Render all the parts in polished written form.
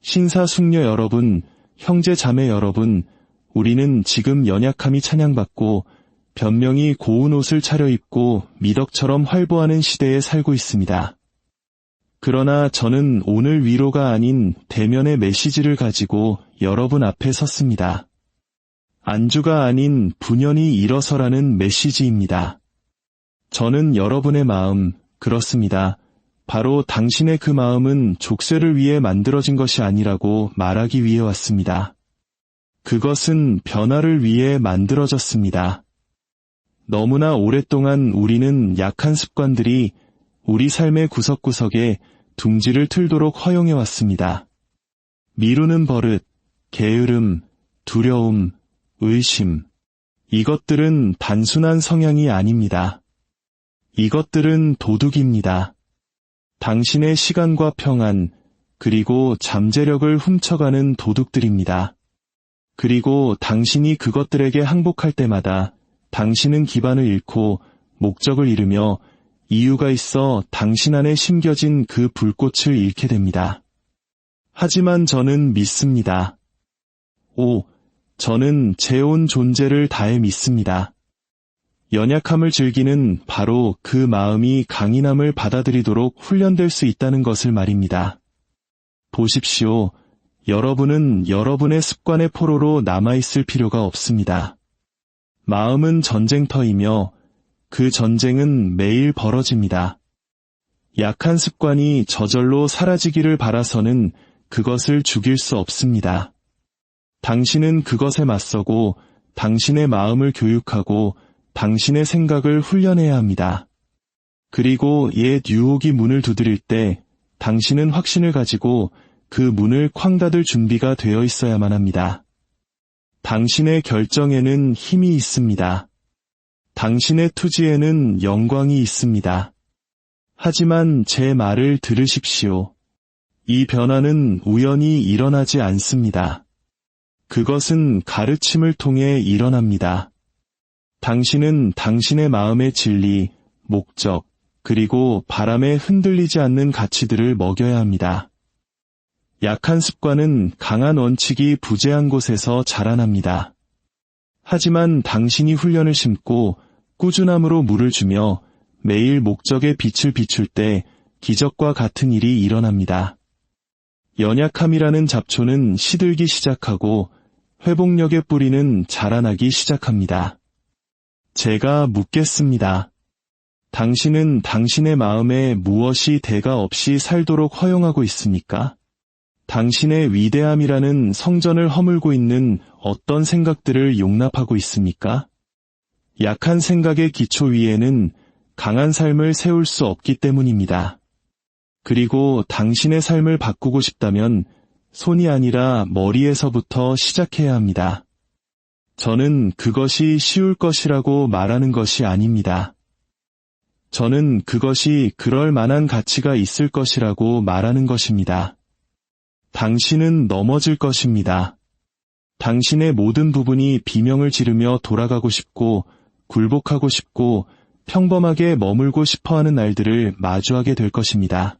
신사숙녀 여러분, 형제 자매 여러분, 우리는 지금 연약함이 찬양받고 변명이 고운 옷을 차려입고 미덕처럼 활보하는 시대에 살고 있습니다. 그러나 저는 오늘 위로가 아닌 대면의 메시지를 가지고 여러분 앞에 섰습니다. 안주가 아닌 분연히 일어서라는 메시지입니다. 저는 여러분의 마음, 그렇습니다. 바로 당신의 그 마음은 족쇄를 위해 만들어진 것이 아니라고 말하기 위해 왔습니다. 그것은 변화를 위해 만들어졌습니다. 너무나 오랫동안 우리는 약한 습관들이 우리 삶의 구석구석에 둥지를 틀도록 허용해왔습니다. 미루는 버릇, 게으름, 두려움, 의심. 이것들은 단순한 성향이 아닙니다. 이것들은 도둑입니다. 당신의 시간과 평안, 그리고 잠재력을 훔쳐가는 도둑들입니다. 그리고 당신이 그것들에게 항복할 때마다 당신은 기반을 잃고 목적을 잃으며 이유가 있어 당신 안에 심겨진 그 불꽃을 잃게 됩니다. 하지만 저는 믿습니다. 저는 제 온 존재를 다해 믿습니다. 연약함을 즐기는 바로 그 마음이 강인함을 받아들이도록 훈련될 수 있다는 것을 말입니다. 보십시오. 여러분은 여러분의 습관의 포로로 남아있을 필요가 없습니다. 마음은 전쟁터이며 그 전쟁은 매일 벌어집니다. 약한 습관이 저절로 사라지기를 바라서는 그것을 죽일 수 없습니다. 당신은 그것에 맞서고 당신의 마음을 교육하고 당신의 생각을 훈련해야 합니다. 그리고 옛 유혹이 문을 두드릴 때 당신은 확신을 가지고 그 문을 쾅 닫을 준비가 되어 있어야만 합니다. 당신의 결정에는 힘이 있습니다. 당신의 투지에는 영광이 있습니다. 하지만 제 말을 들으십시오. 이 변화는 우연히 일어나지 않습니다. 그것은 가르침을 통해 일어납니다. 당신은 당신의 마음의 진리, 목적, 그리고 바람에 흔들리지 않는 가치들을 먹여야 합니다. 약한 습관은 강한 원칙이 부재한 곳에서 자라납니다. 하지만 당신이 훈련을 심고 꾸준함으로 물을 주며 매일 목적의 빛을 비출 때 기적과 같은 일이 일어납니다. 연약함이라는 잡초는 시들기 시작하고 회복력의 뿌리는 자라나기 시작합니다. 제가 묻겠습니다. 당신은 당신의 마음에 무엇이 대가 없이 살도록 허용하고 있습니까? 당신의 위대함이라는 성전을 허물고 있는 어떤 생각들을 용납하고 있습니까? 약한 생각의 기초 위에는 강한 삶을 세울 수 없기 때문입니다. 그리고 당신의 삶을 바꾸고 싶다면 손이 아니라 머리에서부터 시작해야 합니다. 저는 그것이 쉬울 것이라고 말하는 것이 아닙니다. 저는 그것이 그럴 만한 가치가 있을 것이라고 말하는 것입니다. 당신은 넘어질 것입니다. 당신의 모든 부분이 비명을 지르며 돌아가고 싶고 굴복하고 싶고 평범하게 머물고 싶어하는 날들을 마주하게 될 것입니다.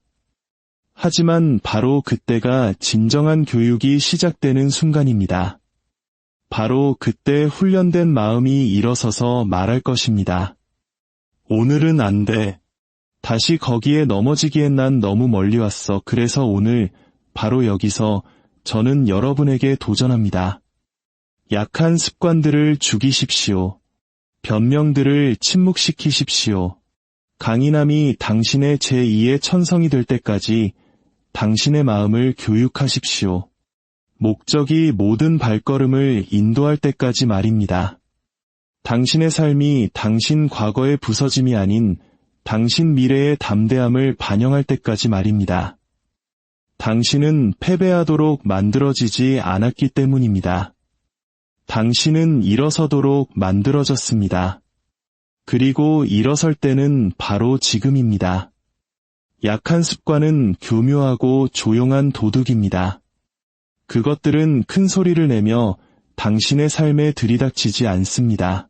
하지만 바로 그때가 진정한 교육이 시작되는 순간입니다. 바로 그때 훈련된 마음이 일어서서 말할 것입니다. 오늘은 안 돼. 다시 거기에 넘어지기엔 난 너무 멀리 왔어. 그래서 오늘 바로 여기서 저는 여러분에게 도전합니다. 약한 습관들을 죽이십시오. 변명들을 침묵시키십시오. 강인함이 당신의 제2의 천성이 될 때까지 당신의 마음을 교육하십시오. 목적이 모든 발걸음을 인도할 때까지 말입니다. 당신의 삶이 당신 과거의 부서짐이 아닌 당신 미래의 담대함을 반영할 때까지 말입니다. 당신은 패배하도록 만들어지지 않았기 때문입니다. 당신은 일어서도록 만들어졌습니다. 그리고 일어설 때는 바로 지금입니다. 약한 습관은 교묘하고 조용한 도둑입니다. 그것들은 큰 소리를 내며 당신의 삶에 들이닥치지 않습니다.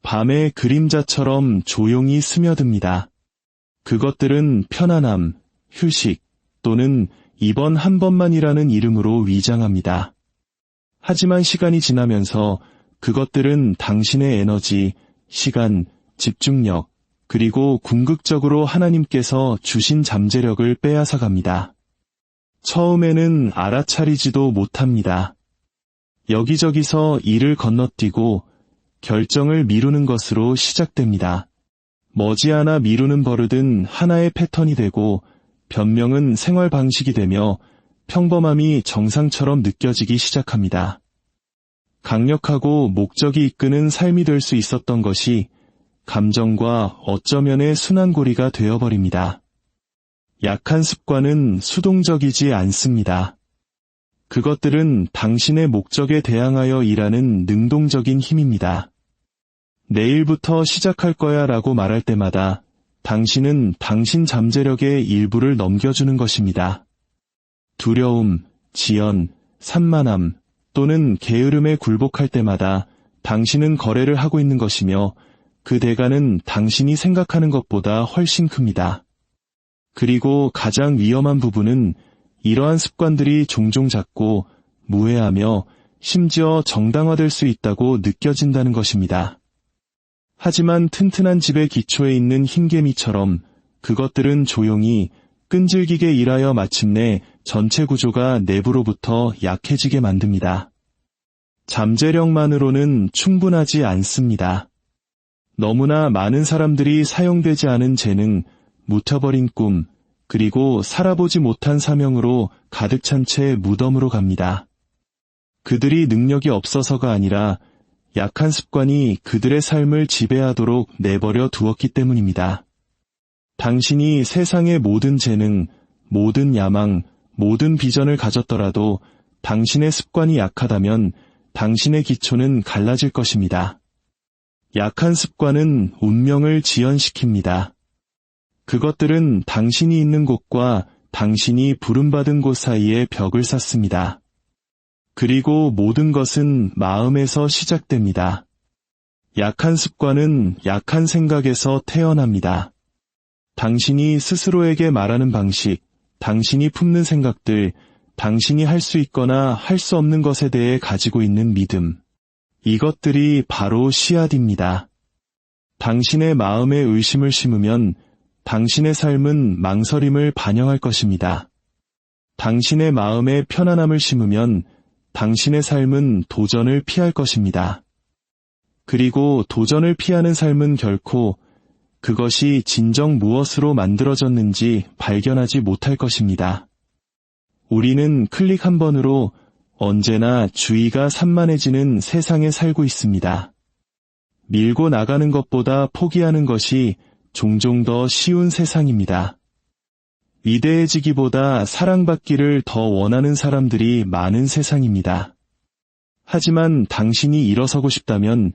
밤의 그림자처럼 조용히 스며듭니다. 그것들은 편안함, 휴식 또는 이번 한 번만이라는 이름으로 위장합니다. 하지만 시간이 지나면서 그것들은 당신의 에너지, 시간, 집중력, 그리고 궁극적으로 하나님께서 주신 잠재력을 빼앗아갑니다. 처음에는 알아차리지도 못합니다. 여기저기서 일을 건너뛰고 결정을 미루는 것으로 시작됩니다. 머지않아 미루는 버릇은 하나의 패턴이 되고 변명은 생활 방식이 되며 평범함이 정상처럼 느껴지기 시작합니다. 강력하고 목적이 이끄는 삶이 될 수 있었던 것이 감정과 어쩌면의 순환고리가 되어버립니다. 약한 습관은 수동적이지 않습니다. 그것들은 당신의 목적에 대항하여 일하는 능동적인 힘입니다. 내일부터 시작할 거야 라고 말할 때마다 당신은 당신 잠재력의 일부를 넘겨주는 것입니다. 두려움, 지연, 산만함 또는 게으름에 굴복할 때마다 당신은 거래를 하고 있는 것이며 그 대가는 당신이 생각하는 것보다 훨씬 큽니다. 그리고 가장 위험한 부분은 이러한 습관들이 종종 작고 무해하며 심지어 정당화될 수 있다고 느껴진다는 것입니다. 하지만 튼튼한 집의 기초에 있는 흰개미처럼 그것들은 조용히 끈질기게 일하여 마침내 전체 구조가 내부로부터 약해지게 만듭니다. 잠재력만으로는 충분하지 않습니다. 너무나 많은 사람들이 사용되지 않은 재능, 묻혀버린 꿈, 그리고 살아보지 못한 사명으로 가득 찬 채 무덤으로 갑니다. 그들이 능력이 없어서가 아니라 약한 습관이 그들의 삶을 지배하도록 내버려 두었기 때문입니다. 당신이 세상의 모든 재능, 모든 야망, 모든 비전을 가졌더라도 당신의 습관이 약하다면 당신의 기초는 갈라질 것입니다. 약한 습관은 운명을 지연시킵니다. 그것들은 당신이 있는 곳과 당신이 부름받은 곳 사이에 벽을 쌓습니다. 그리고 모든 것은 마음에서 시작됩니다. 약한 습관은 약한 생각에서 태어납니다. 당신이 스스로에게 말하는 방식, 당신이 품는 생각들, 당신이 할 수 있거나 할 수 없는 것에 대해 가지고 있는 믿음. 이것들이 바로 씨앗입니다. 당신의 마음에 의심을 심으면 당신의 삶은 망설임을 반영할 것입니다. 당신의 마음에 편안함을 심으면 당신의 삶은 도전을 피할 것입니다. 그리고 도전을 피하는 삶은 결코 그것이 진정 무엇으로 만들어졌는지 발견하지 못할 것입니다. 우리는 클릭 한 번으로 언제나 주의가 산만해지는 세상에 살고 있습니다. 밀고 나가는 것보다 포기하는 것이 종종 더 쉬운 세상입니다. 위대해지기보다 사랑받기를 더 원하는 사람들이 많은 세상입니다. 하지만 당신이 일어서고 싶다면,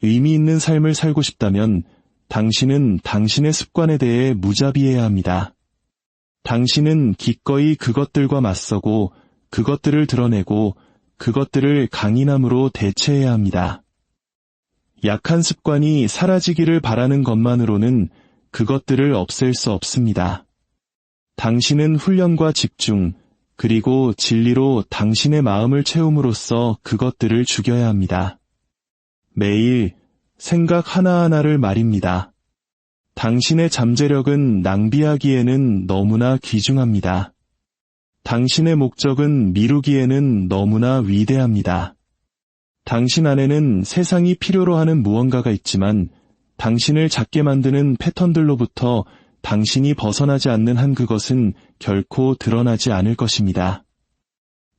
의미 있는 삶을 살고 싶다면 당신은 당신의 습관에 대해 무자비해야 합니다. 당신은 기꺼이 그것들과 맞서고 그것들을 드러내고 그것들을 강인함으로 대체해야 합니다. 약한 습관이 사라지기를 바라는 것만으로는 그것들을 없앨 수 없습니다. 당신은 훈련과 집중, 그리고 진리로 당신의 마음을 채움으로써 그것들을 죽여야 합니다. 매일 생각 하나하나를 말입니다. 당신의 잠재력은 낭비하기에는 너무나 귀중합니다. 당신의 목적은 미루기에는 너무나 위대합니다. 당신 안에는 세상이 필요로 하는 무언가가 있지만 당신을 작게 만드는 패턴들로부터 당신이 벗어나지 않는 한 그것은 결코 드러나지 않을 것입니다.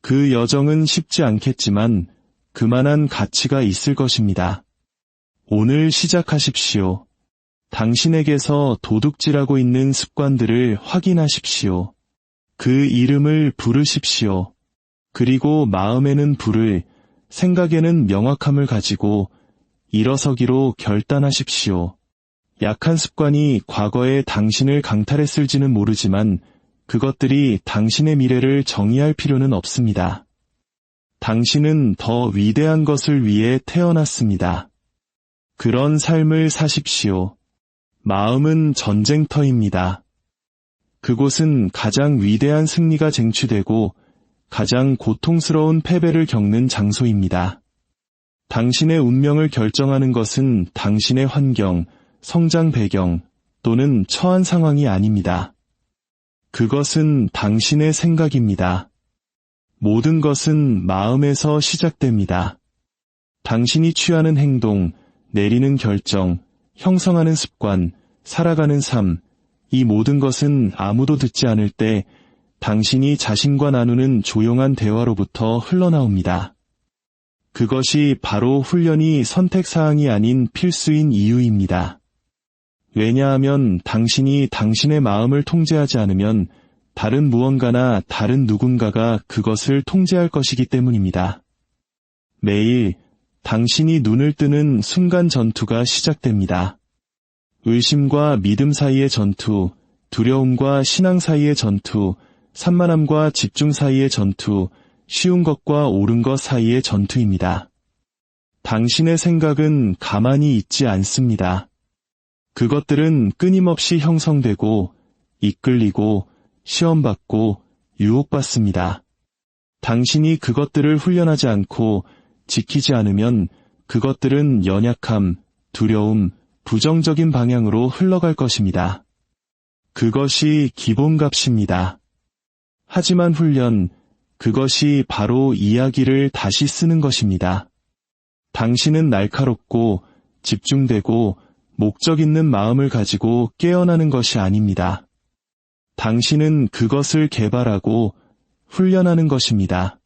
그 여정은 쉽지 않겠지만 그만한 가치가 있을 것입니다. 오늘 시작하십시오. 당신에게서 도둑질하고 있는 습관들을 확인하십시오. 그 이름을 부르십시오. 그리고 마음에는 불을, 생각에는 명확함을 가지고 일어서기로 결단하십시오. 약한 습관이 과거에 당신을 강탈했을지는 모르지만 그것들이 당신의 미래를 정의할 필요는 없습니다. 당신은 더 위대한 것을 위해 태어났습니다. 그런 삶을 사십시오. 마음은 전쟁터입니다. 그곳은 가장 위대한 승리가 쟁취되고 가장 고통스러운 패배를 겪는 장소입니다. 당신의 운명을 결정하는 것은 당신의 환경, 성장 배경 또는 처한 상황이 아닙니다. 그것은 당신의 생각입니다. 모든 것은 마음에서 시작됩니다. 당신이 취하는 행동, 내리는 결정, 형성하는 습관, 살아가는 삶, 이 모든 것은 아무도 듣지 않을 때 당신이 자신과 나누는 조용한 대화로부터 흘러나옵니다. 그것이 바로 훈련이 선택사항이 아닌 필수인 이유입니다. 왜냐하면 당신이 당신의 마음을 통제하지 않으면 다른 무언가나 다른 누군가가 그것을 통제할 것이기 때문입니다. 매일 당신이 눈을 뜨는 순간 전투가 시작됩니다. 의심과 믿음 사이의 전투, 두려움과 신앙 사이의 전투, 산만함과 집중 사이의 전투, 쉬운 것과 옳은 것 사이의 전투입니다. 당신의 생각은 가만히 있지 않습니다. 그것들은 끊임없이 형성되고, 이끌리고, 시험받고, 유혹받습니다. 당신이 그것들을 훈련하지 않고 지키지 않으면 그것들은 연약함, 두려움, 부정적인 방향으로 흘러갈 것입니다. 그것이 기본값입니다. 하지만 훈련, 그것이 바로 이야기를 다시 쓰는 것입니다. 당신은 날카롭고 집중되고 목적 있는 마음을 가지고 깨어나는 것이 아닙니다. 당신은 그것을 개발하고 훈련하는 것입니다.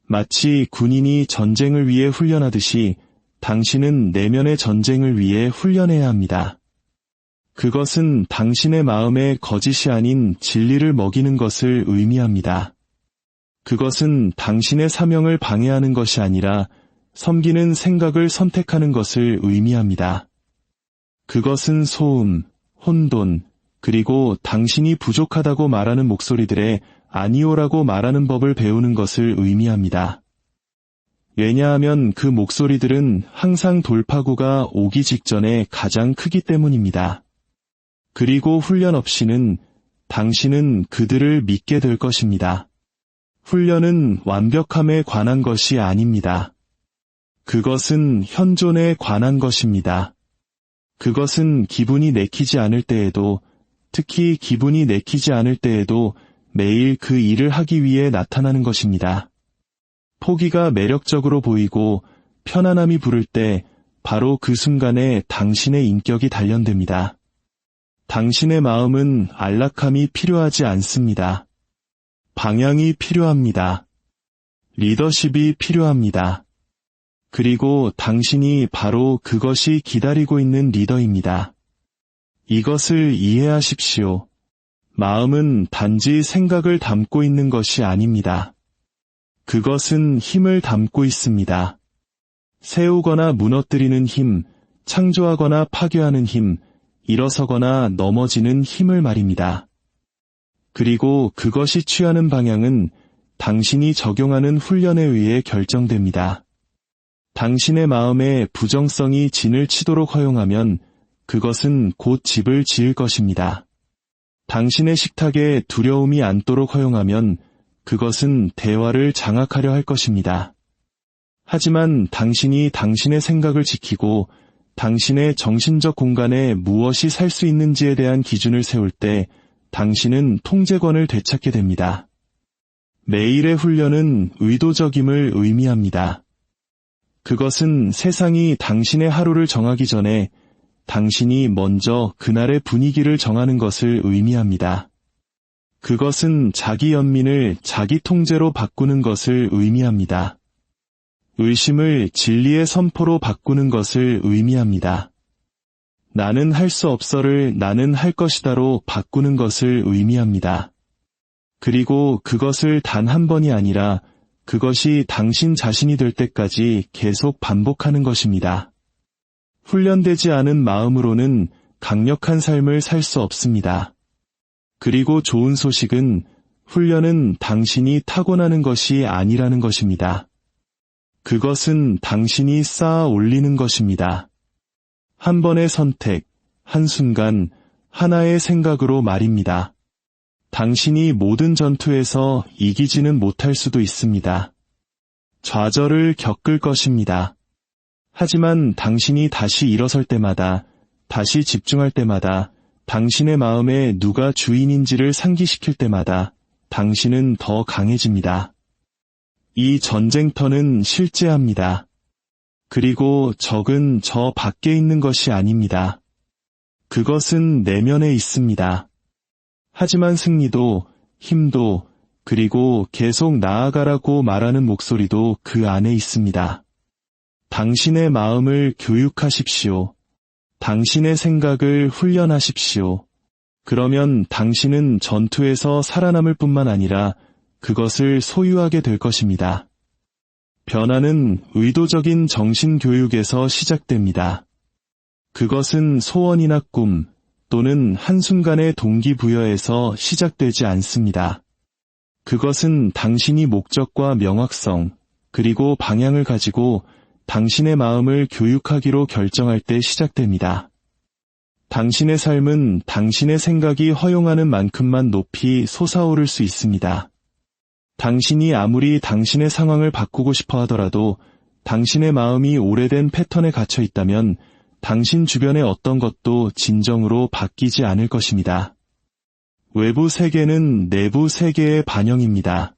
마치 군인이 전쟁을 위해 훈련하듯이 당신은 내면의 전쟁을 위해 훈련해야 합니다. 그것은 당신의 마음에 거짓이 아닌 진리를 먹이는 것을 의미합니다. 그것은 당신의 사명을 방해하는 것이 아니라 섬기는 생각을 선택하는 것을 의미합니다. 그것은 소음, 혼돈, 그리고 당신이 부족하다고 말하는 목소리들의 아니오라고 말하는 법을 배우는 것을 의미합니다. 왜냐하면 그 목소리들은 항상 돌파구가 오기 직전에 가장 크기 때문입니다. 그리고 훈련 없이는 당신은 그들을 믿게 될 것입니다. 훈련은 완벽함에 관한 것이 아닙니다. 그것은 현존에 관한 것입니다. 그것은 기분이 내키지 않을 때에도, 특히 기분이 내키지 않을 때에도 매일 그 일을 하기 위해 나타나는 것입니다. 포기가 매력적으로 보이고 편안함이 부를 때 바로 그 순간에 당신의 인격이 단련됩니다. 당신의 마음은 안락함이 필요하지 않습니다. 방향이 필요합니다. 리더십이 필요합니다. 그리고 당신이 바로 그것이 기다리고 있는 리더입니다. 이것을 이해하십시오. 마음은 단지 생각을 담고 있는 것이 아닙니다. 그것은 힘을 담고 있습니다. 세우거나 무너뜨리는 힘, 창조하거나 파괴하는 힘, 일어서거나 넘어지는 힘을 말입니다. 그리고 그것이 취하는 방향은 당신이 적용하는 훈련에 의해 결정됩니다. 당신의 마음에 부정성이 진을 치도록 허용하면 그것은 곧 집을 지을 것입니다. 당신의 식탁에 두려움이 앉도록 허용하면 그것은 대화를 장악하려 할 것입니다. 하지만 당신이 당신의 생각을 지키고 당신의 정신적 공간에 무엇이 살 수 있는지에 대한 기준을 세울 때 당신은 통제권을 되찾게 됩니다. 매일의 훈련은 의도적임을 의미합니다. 그것은 세상이 당신의 하루를 정하기 전에 당신이 먼저 그날의 분위기를 정하는 것을 의미합니다. 그것은 자기 연민을 자기 통제로 바꾸는 것을 의미합니다. 의심을 진리의 선포로 바꾸는 것을 의미합니다. 나는 할 수 없어를 나는 할 것이다로 바꾸는 것을 의미합니다. 그리고 그것을 단 한 번이 아니라 그것이 당신 자신이 될 때까지 계속 반복하는 것입니다. 훈련되지 않은 마음으로는 강력한 삶을 살 수 없습니다. 그리고 좋은 소식은 훈련은 당신이 타고나는 것이 아니라는 것입니다. 그것은 당신이 쌓아 올리는 것입니다. 한 번의 선택, 한순간, 하나의 생각으로 말입니다. 당신이 모든 전투에서 이기지는 못할 수도 있습니다. 좌절을 겪을 것입니다. 하지만 당신이 다시 일어설 때마다, 다시 집중할 때마다, 당신의 마음에 누가 주인인지를 상기시킬 때마다 당신은 더 강해집니다. 이 전쟁터는 실제합니다. 그리고 적은 저 밖에 있는 것이 아닙니다. 그것은 내면에 있습니다. 하지만 승리도, 힘도, 그리고 계속 나아가라고 말하는 목소리도 그 안에 있습니다. 당신의 마음을 교육하십시오. 당신의 생각을 훈련하십시오. 그러면 당신은 전투에서 살아남을 뿐만 아니라 그것을 소유하게 될 것입니다. 변화는 의도적인 정신교육에서 시작됩니다. 그것은 소원이나 꿈 또는 한순간의 동기부여에서 시작되지 않습니다. 그것은 당신이 목적과 명확성 그리고 방향을 가지고 당신의 마음을 교육하기로 결정할 때 시작됩니다. 당신의 삶은 당신의 생각이 허용하는 만큼만 높이 솟아오를 수 있습니다. 당신이 아무리 당신의 상황을 바꾸고 싶어 하더라도 당신의 마음이 오래된 패턴에 갇혀 있다면 당신 주변의 어떤 것도 진정으로 바뀌지 않을 것입니다. 외부 세계는 내부 세계의 반영입니다.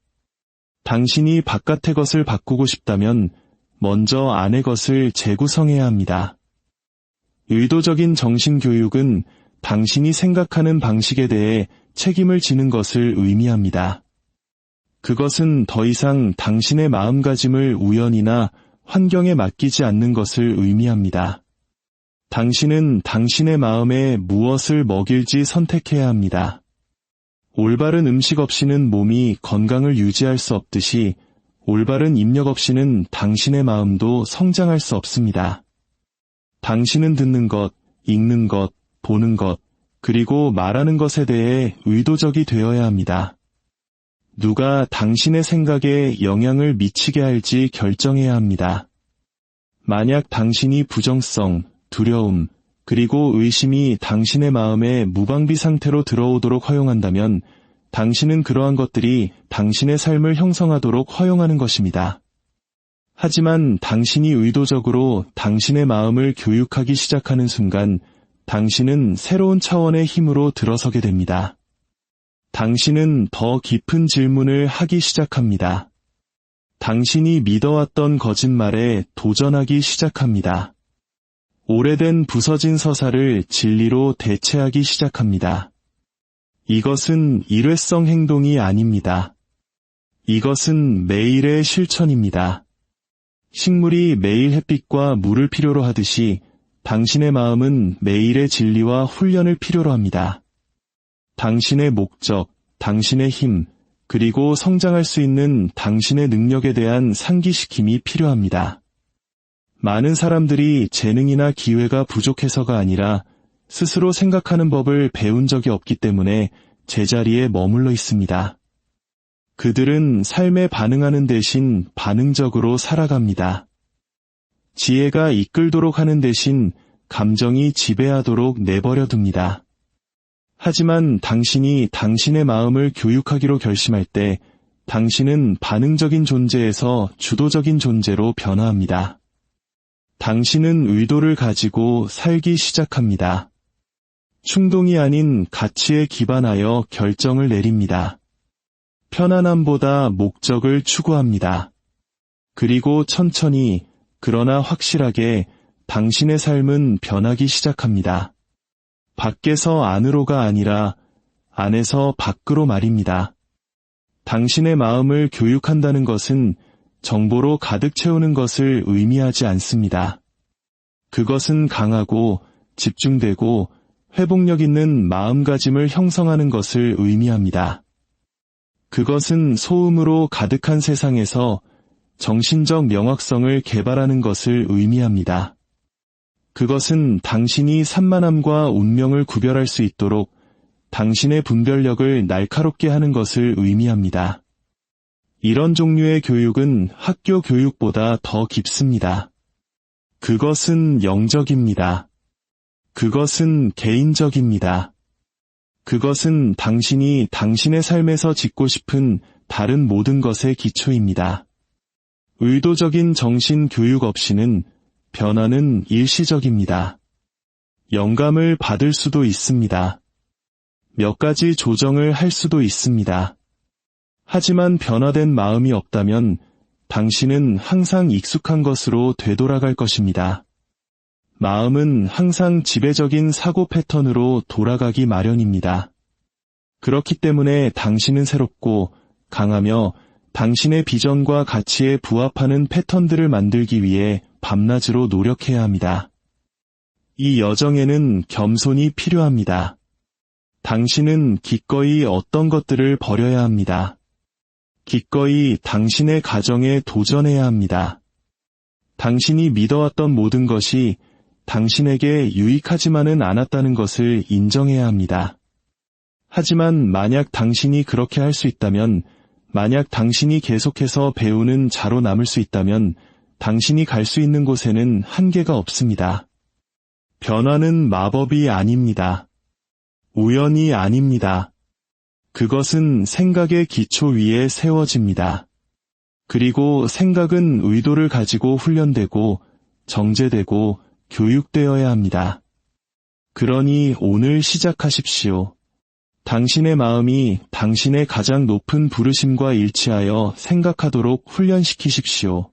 당신이 바깥의 것을 바꾸고 싶다면 먼저 안의 것을 재구성해야 합니다. 의도적인 정신교육은 당신이 생각하는 방식에 대해 책임을 지는 것을 의미합니다. 그것은 더 이상 당신의 마음가짐을 우연이나 환경에 맡기지 않는 것을 의미합니다. 당신은 당신의 마음에 무엇을 먹일지 선택해야 합니다. 올바른 음식 없이는 몸이 건강을 유지할 수 없듯이 올바른 입력 없이는 당신의 마음도 성장할 수 없습니다. 당신은 듣는 것, 읽는 것, 보는 것, 그리고 말하는 것에 대해 의도적이 되어야 합니다. 누가 당신의 생각에 영향을 미치게 할지 결정해야 합니다. 만약 당신이 부정성, 두려움, 그리고 의심이 당신의 마음에 무방비 상태로 들어오도록 허용한다면 당신은 그러한 것들이 당신의 삶을 형성하도록 허용하는 것입니다. 하지만 당신이 의도적으로 당신의 마음을 교육하기 시작하는 순간 당신은 새로운 차원의 힘으로 들어서게 됩니다. 당신은 더 깊은 질문을 하기 시작합니다. 당신이 믿어왔던 거짓말에 도전하기 시작합니다. 오래된 부서진 서사를 진리로 대체하기 시작합니다. 이것은 일회성 행동이 아닙니다. 이것은 매일의 실천입니다. 식물이 매일 햇빛과 물을 필요로 하듯이 당신의 마음은 매일의 진리와 훈련을 필요로 합니다. 당신의 목적, 당신의 힘, 그리고 성장할 수 있는 당신의 능력에 대한 상기시킴이 필요합니다. 많은 사람들이 재능이나 기회가 부족해서가 아니라 스스로 생각하는 법을 배운 적이 없기 때문에 제자리에 머물러 있습니다. 그들은 삶에 반응하는 대신 반응적으로 살아갑니다. 지혜가 이끌도록 하는 대신 감정이 지배하도록 내버려 둡니다. 하지만 당신이 당신의 마음을 교육하기로 결심할 때 당신은 반응적인 존재에서 주도적인 존재로 변화합니다. 당신은 의도를 가지고 살기 시작합니다. 충동이 아닌 가치에 기반하여 결정을 내립니다. 편안함보다 목적을 추구합니다. 그리고 천천히, 그러나 확실하게 당신의 삶은 변하기 시작합니다. 밖에서 안으로가 아니라 안에서 밖으로 말입니다. 당신의 마음을 교육한다는 것은 정보로 가득 채우는 것을 의미하지 않습니다. 그것은 강하고 집중되고 회복력 있는 마음가짐을 형성하는 것을 의미합니다. 그것은 소음으로 가득한 세상에서 정신적 명확성을 개발하는 것을 의미합니다. 그것은 당신이 산만함과 운명을 구별할 수 있도록 당신의 분별력을 날카롭게 하는 것을 의미합니다. 이런 종류의 교육은 학교 교육보다 더 깊습니다. 그것은 영적입니다. 그것은 개인적입니다. 그것은 당신이 당신의 삶에서 짓고 싶은 다른 모든 것의 기초입니다. 의도적인 정신 교육 없이는 변화는 일시적입니다. 영감을 받을 수도 있습니다. 몇 가지 조정을 할 수도 있습니다. 하지만 변화된 마음이 없다면 당신은 항상 익숙한 것으로 되돌아갈 것입니다. 마음은 항상 지배적인 사고 패턴으로 돌아가기 마련입니다. 그렇기 때문에 당신은 새롭고 강하며 당신의 비전과 가치에 부합하는 패턴들을 만들기 위해 밤낮으로 노력해야 합니다. 이 여정에는 겸손이 필요합니다. 당신은 기꺼이 어떤 것들을 버려야 합니다. 기꺼이 당신의 가정에 도전해야 합니다. 당신이 믿어왔던 모든 것이 당신에게 유익하지만은 않았다는 것을 인정해야 합니다. 하지만 만약 당신이 그렇게 할 수 있다면, 만약 당신이 계속해서 배우는 자로 남을 수 있다면 당신이 갈 수 있는 곳에는 한계가 없습니다. 변화는 마법이 아닙니다. 우연이 아닙니다. 그것은 생각의 기초 위에 세워집니다. 그리고 생각은 의도를 가지고 훈련되고 정제되고 교육되어야 합니다. 그러니 오늘 시작하십시오. 당신의 마음이 당신의 가장 높은 부르심과 일치하여 생각하도록 훈련시키십시오.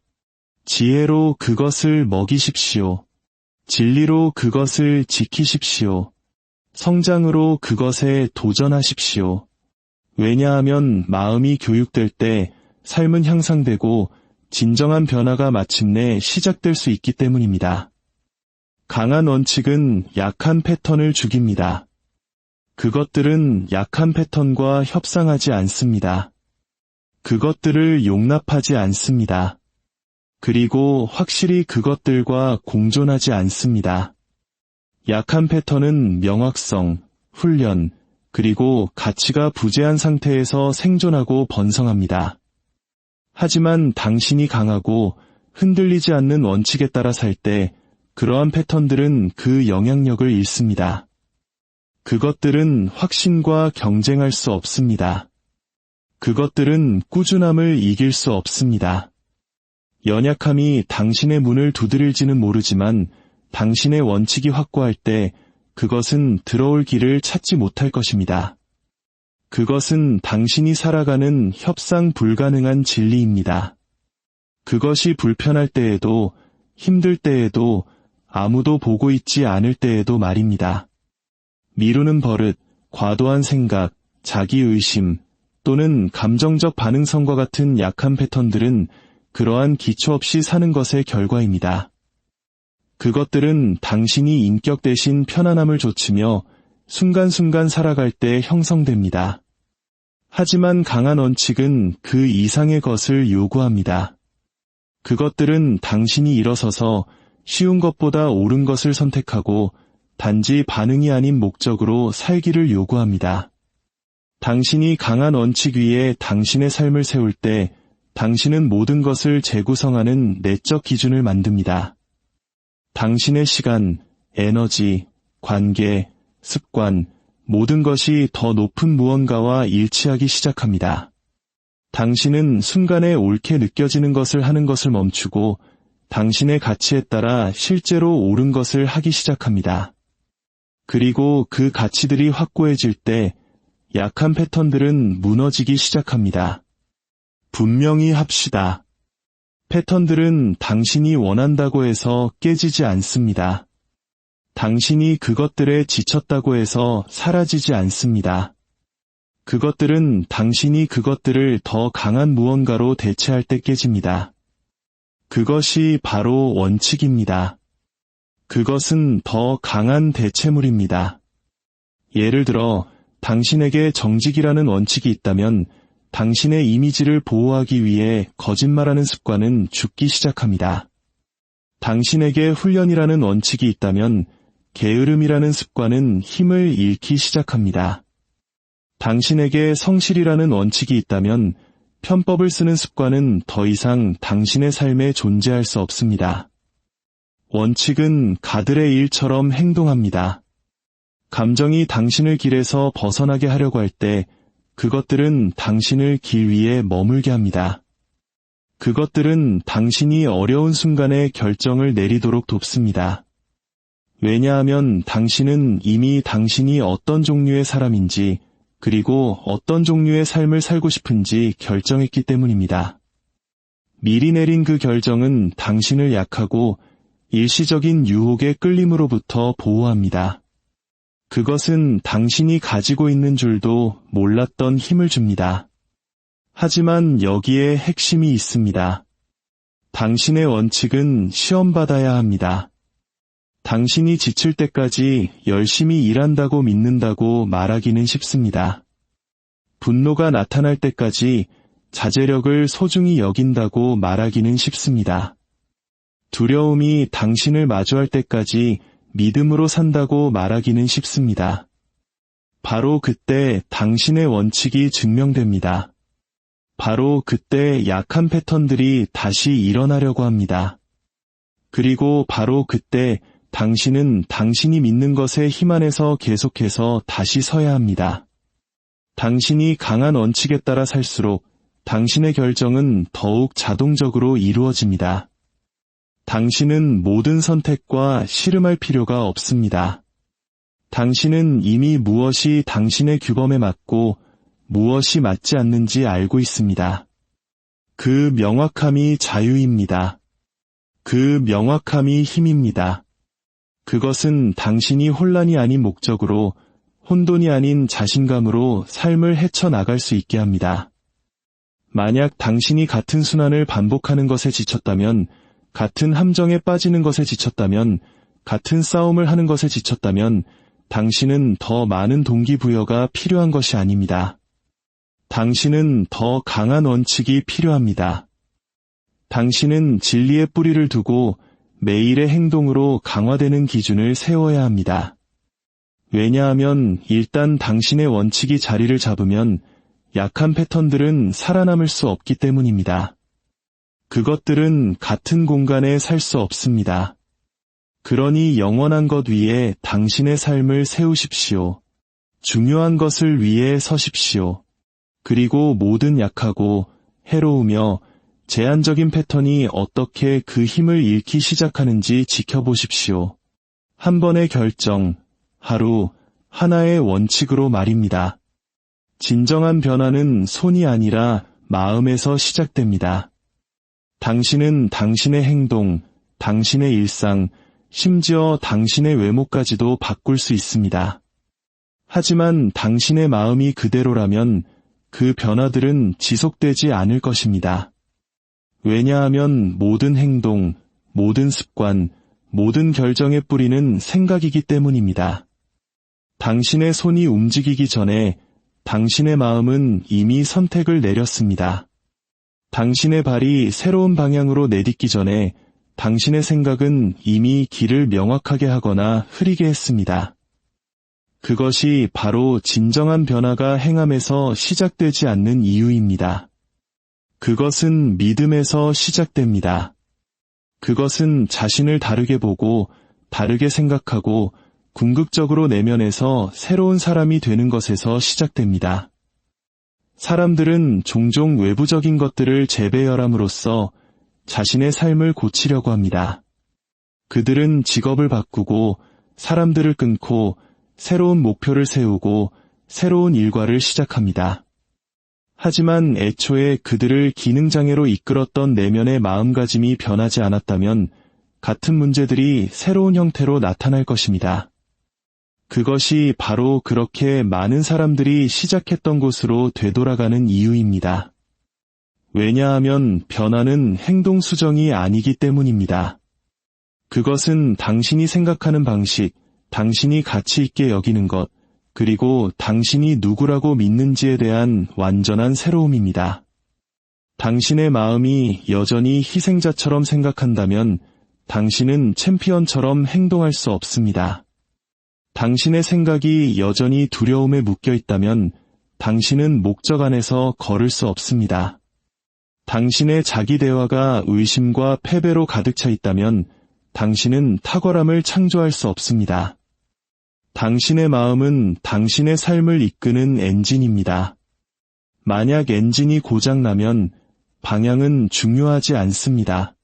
지혜로 그것을 먹이십시오. 진리로 그것을 지키십시오. 성장으로 그것에 도전하십시오. 왜냐하면 마음이 교육될 때 삶은 향상되고 진정한 변화가 마침내 시작될 수 있기 때문입니다. 강한 원칙은 약한 패턴을 죽입니다. 그것들은 약한 패턴과 협상하지 않습니다. 그것들을 용납하지 않습니다. 그리고 확실히 그것들과 공존하지 않습니다. 약한 패턴은 명확성, 훈련, 그리고 가치가 부재한 상태에서 생존하고 번성합니다. 하지만 당신이 강하고 흔들리지 않는 원칙에 따라 살 때 그러한 패턴들은 그 영향력을 잃습니다. 그것들은 확신과 경쟁할 수 없습니다. 그것들은 꾸준함을 이길 수 없습니다. 연약함이 당신의 문을 두드릴지는 모르지만 당신의 원칙이 확고할 때 그것은 들어올 길을 찾지 못할 것입니다. 그것은 당신이 살아가는 협상 불가능한 진리입니다. 그것이 불편할 때에도, 힘들 때에도, 아무도 보고 있지 않을 때에도 말입니다. 미루는 버릇, 과도한 생각, 자기의심, 또는 감정적 반응성과 같은 약한 패턴들은 그러한 기초 없이 사는 것의 결과입니다. 그것들은 당신이 인격 대신 편안함을 좇으며 순간순간 살아갈 때 형성됩니다. 하지만 강한 원칙은 그 이상의 것을 요구합니다. 그것들은 당신이 일어서서 쉬운 것보다 옳은 것을 선택하고 단지 반응이 아닌 목적으로 살기를 요구합니다. 당신이 강한 원칙 위에 당신의 삶을 세울 때 당신은 모든 것을 재구성하는 내적 기준을 만듭니다. 당신의 시간, 에너지, 관계, 습관, 모든 것이 더 높은 무언가와 일치하기 시작합니다. 당신은 순간에 옳게 느껴지는 것을 하는 것을 멈추고 당신의 가치에 따라 실제로 옳은 것을 하기 시작합니다. 그리고 그 가치들이 확고해질 때 약한 패턴들은 무너지기 시작합니다. 분명히 합시다. 패턴들은 당신이 원한다고 해서 깨지지 않습니다. 당신이 그것들에 지쳤다고 해서 사라지지 않습니다. 그것들은 당신이 그것들을 더 강한 무언가로 대체할 때 깨집니다. 그것이 바로 원칙입니다. 그것은 더 강한 대체물입니다. 예를 들어 당신에게 정직이라는 원칙이 있다면 당신의 이미지를 보호하기 위해 거짓말하는 습관은 죽기 시작합니다. 당신에게 훈련이라는 원칙이 있다면 게으름이라는 습관은 힘을 잃기 시작합니다. 당신에게 성실이라는 원칙이 있다면 편법을 쓰는 습관은 더 이상 당신의 삶에 존재할 수 없습니다. 원칙은 가들의 일처럼 행동합니다. 감정이 당신을 길에서 벗어나게 하려고 할 때 그것들은 당신을 길 위에 머물게 합니다. 그것들은 당신이 어려운 순간에 결정을 내리도록 돕습니다. 왜냐하면 당신은 이미 당신이 어떤 종류의 사람인지 그리고 어떤 종류의 삶을 살고 싶은지 결정했기 때문입니다. 미리 내린 그 결정은 당신을 약하고 일시적인 유혹의 끌림으로부터 보호합니다. 그것은 당신이 가지고 있는 줄도 몰랐던 힘을 줍니다. 하지만 여기에 핵심이 있습니다. 당신의 원칙은 시험받아야 합니다. 당신이 지칠 때까지 열심히 일한다고 믿는다고 말하기는 쉽습니다. 분노가 나타날 때까지 자제력을 소중히 여긴다고 말하기는 쉽습니다. 두려움이 당신을 마주할 때까지 믿음으로 산다고 말하기는 쉽습니다. 바로 그때 당신의 원칙이 증명됩니다. 바로 그때 약한 패턴들이 다시 일어나려고 합니다. 그리고 바로 그때 당신은 당신이 믿는 것에 힘 안에서 계속해서 다시 서야 합니다. 당신이 강한 원칙에 따라 살수록 당신의 결정은 더욱 자동적으로 이루어집니다. 당신은 모든 선택과 씨름할 필요가 없습니다. 당신은 이미 무엇이 당신의 규범에 맞고 무엇이 맞지 않는지 알고 있습니다. 그 명확함이 자유입니다. 그 명확함이 힘입니다. 그것은 당신이 혼란이 아닌 목적으로, 혼돈이 아닌 자신감으로 삶을 헤쳐나갈 수 있게 합니다. 만약 당신이 같은 순환을 반복하는 것에 지쳤다면, 같은 함정에 빠지는 것에 지쳤다면, 같은 싸움을 하는 것에 지쳤다면, 당신은 더 많은 동기부여가 필요한 것이 아닙니다. 당신은 더 강한 원칙이 필요합니다. 당신은 진리의 뿌리를 두고 매일의 행동으로 강화되는 기준을 세워야 합니다. 왜냐하면 일단 당신의 원칙이 자리를 잡으면 약한 패턴들은 살아남을 수 없기 때문입니다. 그것들은 같은 공간에 살 수 없습니다. 그러니 영원한 것 위에 당신의 삶을 세우십시오. 중요한 것을 위해 서십시오. 그리고 모든 약하고 해로우며 제한적인 패턴이 어떻게 그 힘을 잃기 시작하는지 지켜보십시오. 한 번의 결정, 하루, 하나의 원칙으로 말입니다. 진정한 변화는 손이 아니라 마음에서 시작됩니다. 당신은 당신의 행동, 당신의 일상, 심지어 당신의 외모까지도 바꿀 수 있습니다. 하지만 당신의 마음이 그대로라면 그 변화들은 지속되지 않을 것입니다. 왜냐하면 모든 행동, 모든 습관, 모든 결정의 뿌리는 생각이기 때문입니다. 당신의 손이 움직이기 전에 당신의 마음은 이미 선택을 내렸습니다. 당신의 발이 새로운 방향으로 내딛기 전에 당신의 생각은 이미 길을 명확하게 하거나 흐리게 했습니다. 그것이 바로 진정한 변화가 행함에서 시작되지 않는 이유입니다. 그것은 믿음에서 시작됩니다. 그것은 자신을 다르게 보고, 다르게 생각하고, 궁극적으로 내면에서 새로운 사람이 되는 것에서 시작됩니다. 사람들은 종종 외부적인 것들을 재배열함으로써 자신의 삶을 고치려고 합니다. 그들은 직업을 바꾸고, 사람들을 끊고, 새로운 목표를 세우고, 새로운 일과를 시작합니다. 하지만 애초에 그들을 기능장애로 이끌었던 내면의 마음가짐이 변하지 않았다면 같은 문제들이 새로운 형태로 나타날 것입니다. 그것이 바로 그렇게 많은 사람들이 시작했던 곳으로 되돌아가는 이유입니다. 왜냐하면 변화는 행동 수정이 아니기 때문입니다. 그것은 당신이 생각하는 방식, 당신이 가치 있게 여기는 것, 그리고 당신이 누구라고 믿는지에 대한 완전한 새로움입니다. 당신의 마음이 여전히 희생자처럼 생각한다면 당신은 챔피언처럼 행동할 수 없습니다. 당신의 생각이 여전히 두려움에 묶여 있다면 당신은 목적 안에서 걸을 수 없습니다. 당신의 자기 대화가 의심과 패배로 가득 차 있다면 당신은 탁월함을 창조할 수 없습니다. 당신의 마음은 당신의 삶을 이끄는 엔진입니다. 만약 엔진이 고장나면 방향은 중요하지 않습니다.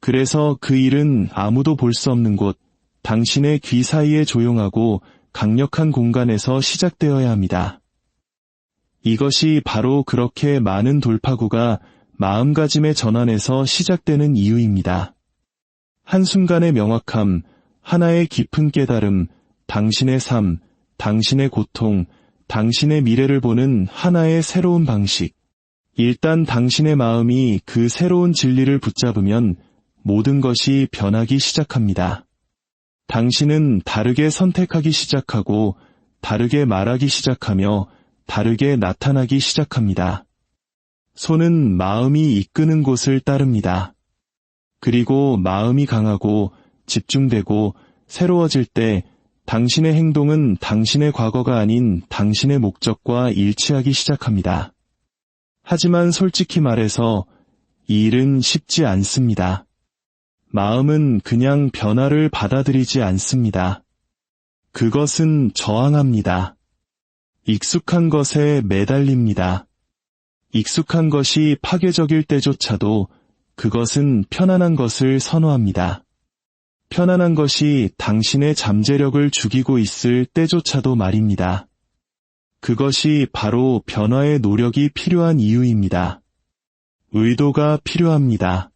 그래서 그 일은 아무도 볼 수 없는 곳, 당신의 귀 사이에 조용하고 강력한 공간에서 시작되어야 합니다. 이것이 바로 그렇게 많은 돌파구가 마음가짐의 전환에서 시작되는 이유입니다. 한순간의 명확함, 하나의 깊은 깨달음, 당신의 삶, 당신의 고통, 당신의 미래를 보는 하나의 새로운 방식. 일단 당신의 마음이 그 새로운 진리를 붙잡으면 모든 것이 변하기 시작합니다. 당신은 다르게 선택하기 시작하고 다르게 말하기 시작하며 다르게 나타나기 시작합니다. 손은 마음이 이끄는 곳을 따릅니다. 그리고 마음이 강하고 집중되고 새로워질 때 당신의 행동은 당신의 과거가 아닌 당신의 목적과 일치하기 시작합니다. 하지만 솔직히 말해서 이 일은 쉽지 않습니다. 마음은 그냥 변화를 받아들이지 않습니다. 그것은 저항합니다. 익숙한 것에 매달립니다. 익숙한 것이 파괴적일 때조차도 그것은 편안한 것을 선호합니다. 편안한 것이 당신의 잠재력을 죽이고 있을 때조차도 말입니다. 그것이 바로 변화의 노력이 필요한 이유입니다. 의도가 필요합니다.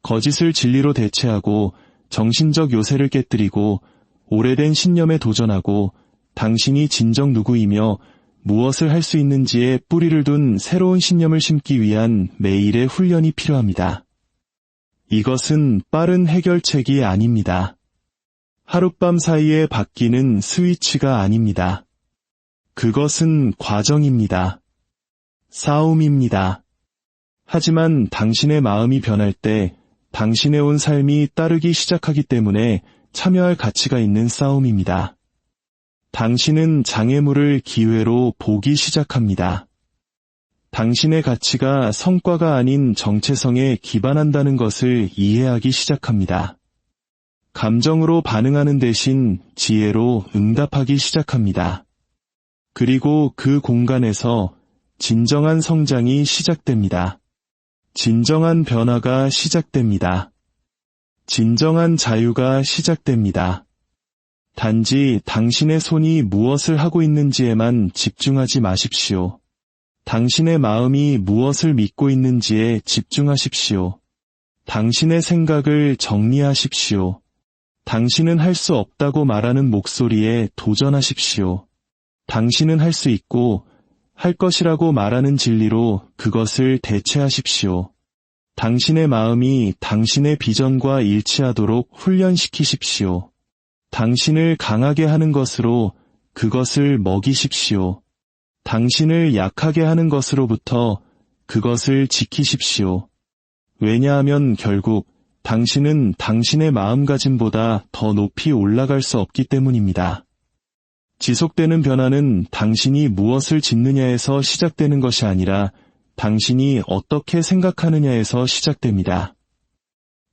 거짓을 진리로 대체하고 정신적 요새를 깨뜨리고 오래된 신념에 도전하고 당신이 진정 누구이며 무엇을 할 수 있는지에 뿌리를 둔 새로운 신념을 심기 위한 매일의 훈련이 필요합니다. 이것은 빠른 해결책이 아닙니다. 하룻밤 사이에 바뀌는 스위치가 아닙니다. 그것은 과정입니다. 싸움입니다. 하지만 당신의 마음이 변할 때 당신의 온 삶이 따르기 시작하기 때문에 참여할 가치가 있는 싸움입니다. 당신은 장애물을 기회로 보기 시작합니다. 당신의 가치가 성과가 아닌 정체성에 기반한다는 것을 이해하기 시작합니다. 감정으로 반응하는 대신 지혜로 응답하기 시작합니다. 그리고 그 공간에서 진정한 성장이 시작됩니다. 진정한 변화가 시작됩니다. 진정한 자유가 시작됩니다. 단지 당신의 손이 무엇을 하고 있는지에만 집중하지 마십시오. 당신의 마음이 무엇을 믿고 있는지에 집중하십시오. 당신의 생각을 정리하십시오. 당신은 할 수 없다고 말하는 목소리에 도전하십시오. 당신은 할 수 있고 할 것이라고 말하는 진리로 그것을 대체하십시오. 당신의 마음이 당신의 비전과 일치하도록 훈련시키십시오. 당신을 강하게 하는 것으로 그것을 먹이십시오. 당신을 약하게 하는 것으로부터 그것을 지키십시오. 왜냐하면 결국 당신은 당신의 마음가짐보다 더 높이 올라갈 수 없기 때문입니다. 지속되는 변화는 당신이 무엇을 짓느냐에서 시작되는 것이 아니라 당신이 어떻게 생각하느냐에서 시작됩니다.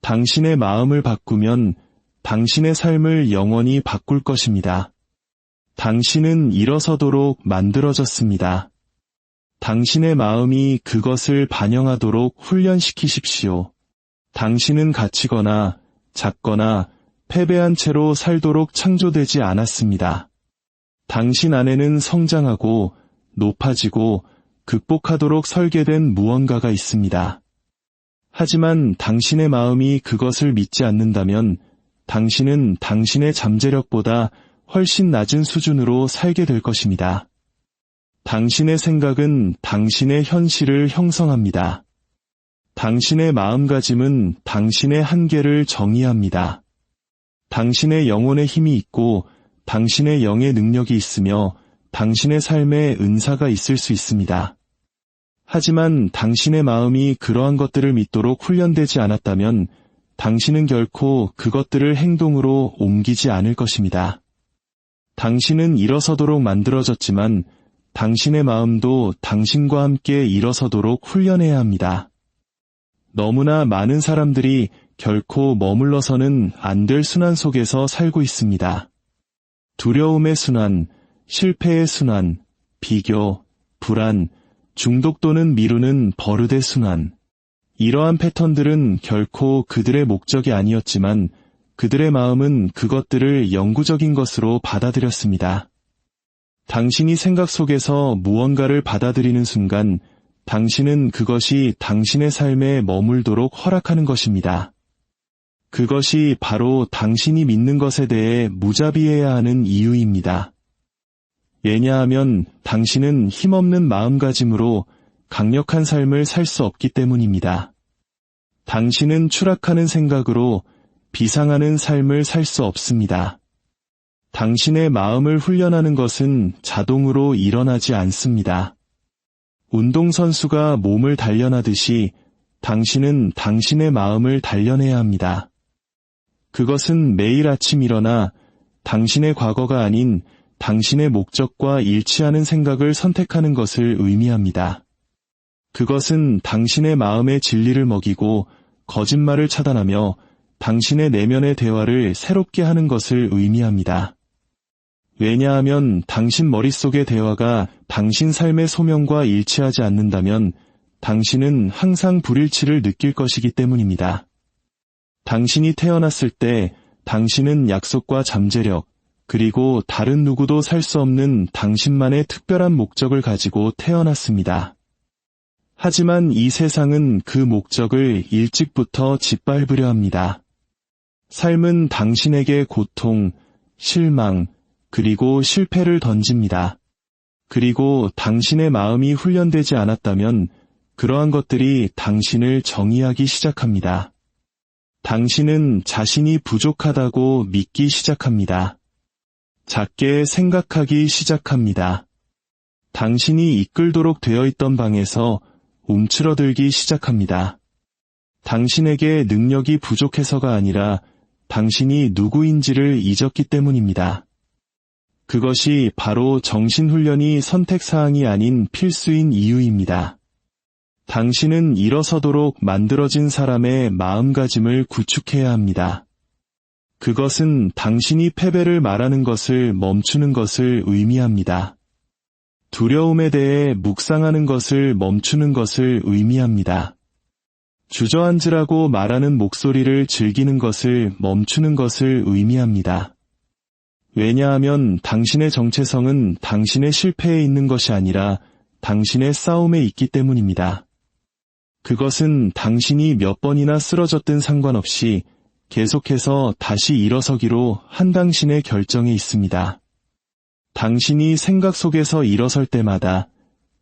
당신의 마음을 바꾸면 당신의 삶을 영원히 바꿀 것입니다. 당신은 일어서도록 만들어졌습니다. 당신의 마음이 그것을 반영하도록 훈련시키십시오. 당신은 갇히거나 작거나 패배한 채로 살도록 창조되지 않았습니다. 당신 안에는 성장하고 높아지고 극복하도록 설계된 무언가가 있습니다. 하지만 당신의 마음이 그것을 믿지 않는다면 당신은 당신의 잠재력보다 훨씬 낮은 수준으로 살게 될 것입니다. 당신의 생각은 당신의 현실을 형성합니다. 당신의 마음가짐은 당신의 한계를 정의합니다. 당신의 영혼의 힘이 있고 당신의 영의 능력이 있으며 당신의 삶에 은사가 있을 수 있습니다. 하지만 당신의 마음이 그러한 것들을 믿도록 훈련되지 않았다면 당신은 결코 그것들을 행동으로 옮기지 않을 것입니다. 당신은 일어서도록 만들어졌지만 당신의 마음도 당신과 함께 일어서도록 훈련해야 합니다. 너무나 많은 사람들이 결코 머물러서는 안 될 순환 속에서 살고 있습니다. 두려움의 순환, 실패의 순환, 비교, 불안, 중독 또는 미루는 버릇의 순환. 이러한 패턴들은 결코 그들의 목적이 아니었지만 그들의 마음은 그것들을 영구적인 것으로 받아들였습니다. 당신이 생각 속에서 무언가를 받아들이는 순간 당신은 그것이 당신의 삶에 머물도록 허락하는 것입니다. 그것이 바로 당신이 믿는 것에 대해 무자비해야 하는 이유입니다. 왜냐하면 당신은 힘없는 마음가짐으로 강력한 삶을 살 수 없기 때문입니다. 당신은 추락하는 생각으로 비상하는 삶을 살 수 없습니다. 당신의 마음을 훈련하는 것은 자동으로 일어나지 않습니다. 운동선수가 몸을 단련하듯이 당신은 당신의 마음을 단련해야 합니다. 그것은 매일 아침 일어나 당신의 과거가 아닌 당신의 목적과 일치하는 생각을 선택하는 것을 의미합니다. 그것은 당신의 마음의 진리를 먹이고 거짓말을 차단하며 당신의 내면의 대화를 새롭게 하는 것을 의미합니다. 왜냐하면 당신 머릿속의 대화가 당신 삶의 소명과 일치하지 않는다면 당신은 항상 불일치를 느낄 것이기 때문입니다. 당신이 태어났을 때 당신은 약속과 잠재력, 그리고 다른 누구도 살 수 없는 당신만의 특별한 목적을 가지고 태어났습니다. 하지만 이 세상은 그 목적을 일찍부터 짓밟으려 합니다. 삶은 당신에게 고통, 실망, 그리고 실패를 던집니다. 그리고 당신의 마음이 훈련되지 않았다면 그러한 것들이 당신을 정의하기 시작합니다. 당신은 자신이 부족하다고 믿기 시작합니다. 작게 생각하기 시작합니다. 당신이 이끌도록 되어 있던 방에서 움츠러들기 시작합니다. 당신에게 능력이 부족해서가 아니라 당신이 누구인지를 잊었기 때문입니다. 그것이 바로 정신훈련이 선택사항이 아닌 필수인 이유입니다. 당신은 일어서도록 만들어진 사람의 마음가짐을 구축해야 합니다. 그것은 당신이 패배를 말하는 것을 멈추는 것을 의미합니다. 두려움에 대해 묵상하는 것을 멈추는 것을 의미합니다. 주저앉으라고 말하는 목소리를 즐기는 것을 멈추는 것을 의미합니다. 왜냐하면 당신의 정체성은 당신의 실패에 있는 것이 아니라 당신의 싸움에 있기 때문입니다. 그것은 당신이 몇 번이나 쓰러졌든 상관없이 계속해서 다시 일어서기로 한 당신의 결정에 있습니다. 당신이 생각 속에서 일어설 때마다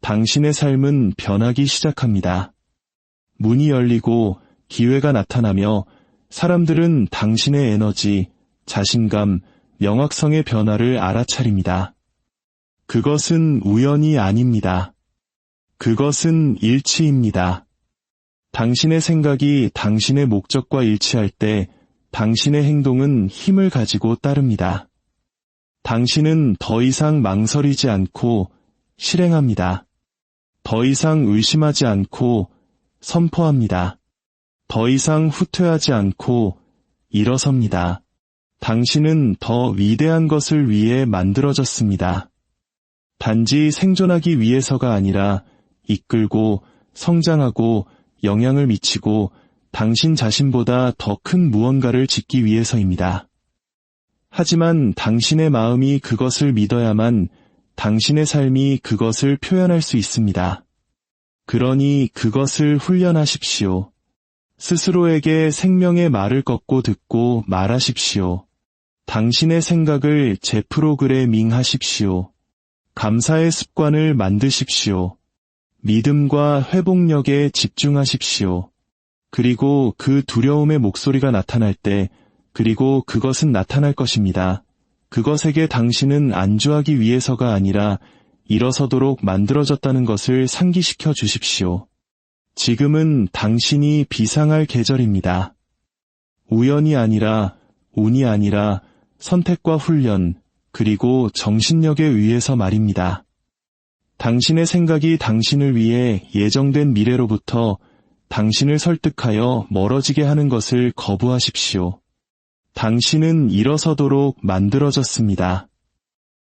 당신의 삶은 변하기 시작합니다. 문이 열리고 기회가 나타나며 사람들은 당신의 에너지, 자신감, 명확성의 변화를 알아차립니다. 그것은 우연이 아닙니다. 그것은 일치입니다. 당신의 생각이 당신의 목적과 일치할 때 당신의 행동은 힘을 가지고 따릅니다. 당신은 더 이상 망설이지 않고 실행합니다. 더 이상 의심하지 않고 선포합니다. 더 이상 후퇴하지 않고 일어섭니다. 당신은 더 위대한 것을 위해 만들어졌습니다. 단지 생존하기 위해서가 아니라 이끌고 성장하고 영향을 미치고 당신 자신보다 더 큰 무언가를 짓기 위해서입니다. 하지만 당신의 마음이 그것을 믿어야만 당신의 삶이 그것을 표현할 수 있습니다. 그러니 그것을 훈련하십시오. 스스로에게 생명의 말을 꺾고 듣고 말하십시오. 당신의 생각을 재프로그래밍하십시오. 감사의 습관을 만드십시오. 믿음과 회복력에 집중하십시오. 그리고 그 두려움의 목소리가 나타날 때, 그리고 그것은 나타날 것입니다. 그것에게 당신은 안주하기 위해서가 아니라 일어서도록 만들어졌다는 것을 상기시켜 주십시오. 지금은 당신이 비상할 계절입니다. 우연이 아니라, 운이 아니라 선택과 훈련, 그리고 정신력에 의해서 말입니다. 당신의 생각이 당신을 위해 예정된 미래로부터 당신을 설득하여 멀어지게 하는 것을 거부하십시오. 당신은 일어서도록 만들어졌습니다.